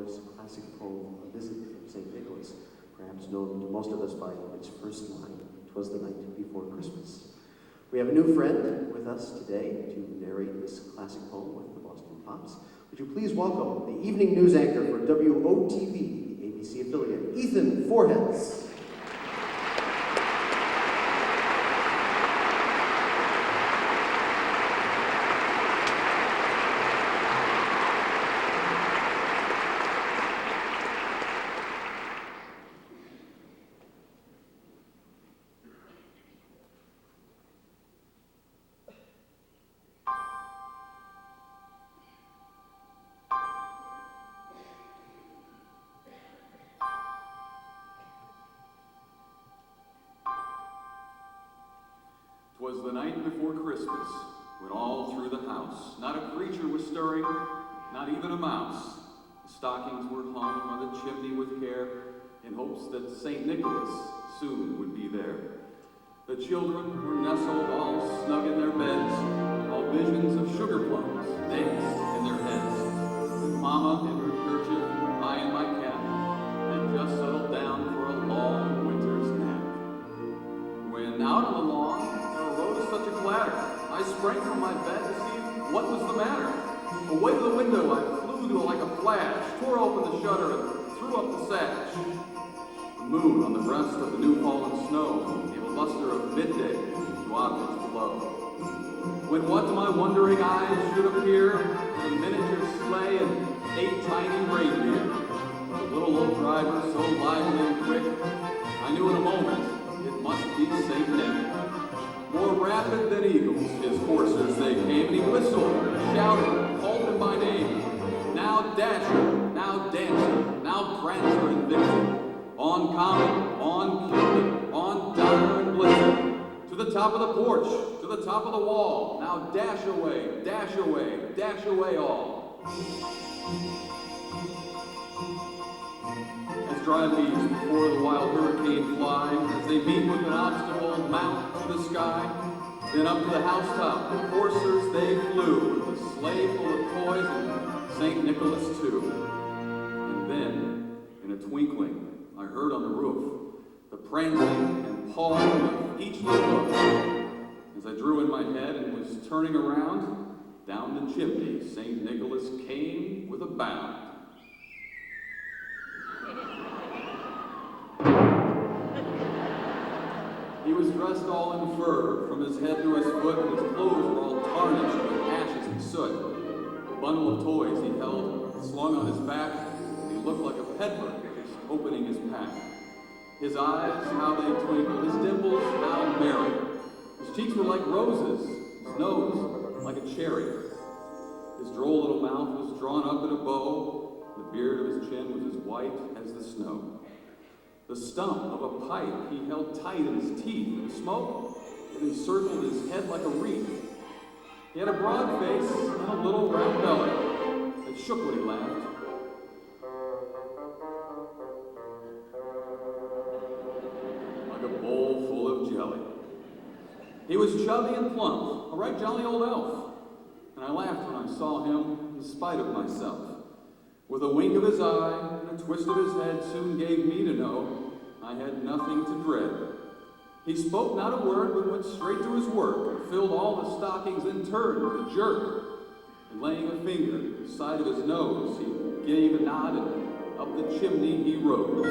Moore's classic poem, A Visit from St. Nicholas, perhaps known to most of us by its first line, "'Twas the night before Christmas." We have a new friend with us today to narrate this classic poem with the Boston Pops. Would you please welcome the evening news anchor for WOTV, the ABC affiliate, Ethan Forhetz. 'Twas the night before Christmas, when all through the house not a creature was stirring, not even a mouse. The stockings were hung by the chimney with care, in hopes that St. Nicholas soon would be there. The children were nestled all snug in their beds, while visions of sugar plums danced in their heads. With Mama in her kerchief, I in my cap, and just settled down for a long winter's nap. When out on the lawn there arose such a clatter, I sprang from my bed to see what was the matter. Away to the window I flew to like a flash, tore open the shutter and threw up the sash. The moon on the breast of the new fallen snow gave a luster of midday to objects below. When what to my wondering eyes should appear, a miniature sleigh and 8 tiny reindeer. The little old driver so lively and quick, I knew in a moment it must be St. Nick. More rapid than eagles, his coursers they came, and he whistled, shouted, called them by name. Now Dasher, now Dancer, now Prancer and Vixen, on Comet, on Cupid, on Donner and Blitzen, to the top of the porch, to the top of the wall, now dash away, dash away, dash away all. As dry leaves before the wild hurricane fly, as they meet with an obstacle, mount to the sky, then up to the housetop, the coursers they flew, with a sleigh full of toys and St. Nicholas too. And then, in a twinkling, I heard on the roof the prancing and pawing of each little hoof. As I drew in my head and was turning around, down the chimney St. Nicholas came with a bound. He was dressed all in fur, from his head to his foot, and his clothes were all tarnished with ashes and soot. A bundle of toys he held slung on his back, and he looked like a peddler just opening his pack. His eyes, how they twinkled, his dimples, how merry. His cheeks were like roses, his nose like a cherry. His droll little mouth was drawn up in a bow, the beard of his chin was as white as the snow. The stump of a pipe he held tight in his teeth, and the smoke it encircled his head like a wreath. He had a broad face and a little round belly that shook when he laughed. Like a bowl full of jelly. He was chubby and plump, a right jolly old elf, and I laughed when I saw him in spite of myself. With a wink of his eye and a twist of his head soon gave me to know I had nothing to dread. He spoke not a word, but went straight to his work and filled all the stockings in turn with a jerk. And laying a finger at the side of his nose, he gave a nod and up the chimney he rose.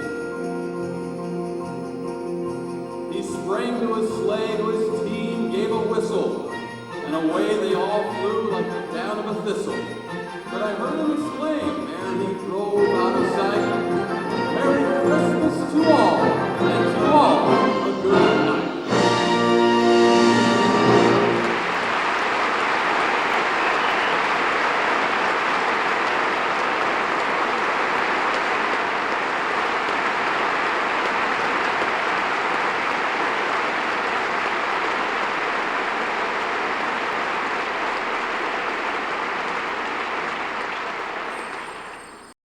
He sprang to his sleigh, to his team, gave a whistle, and away they all flew like the down of a thistle. But I heard him exclaim, ere he drove out of sight, "Merry Christmas to all, and to all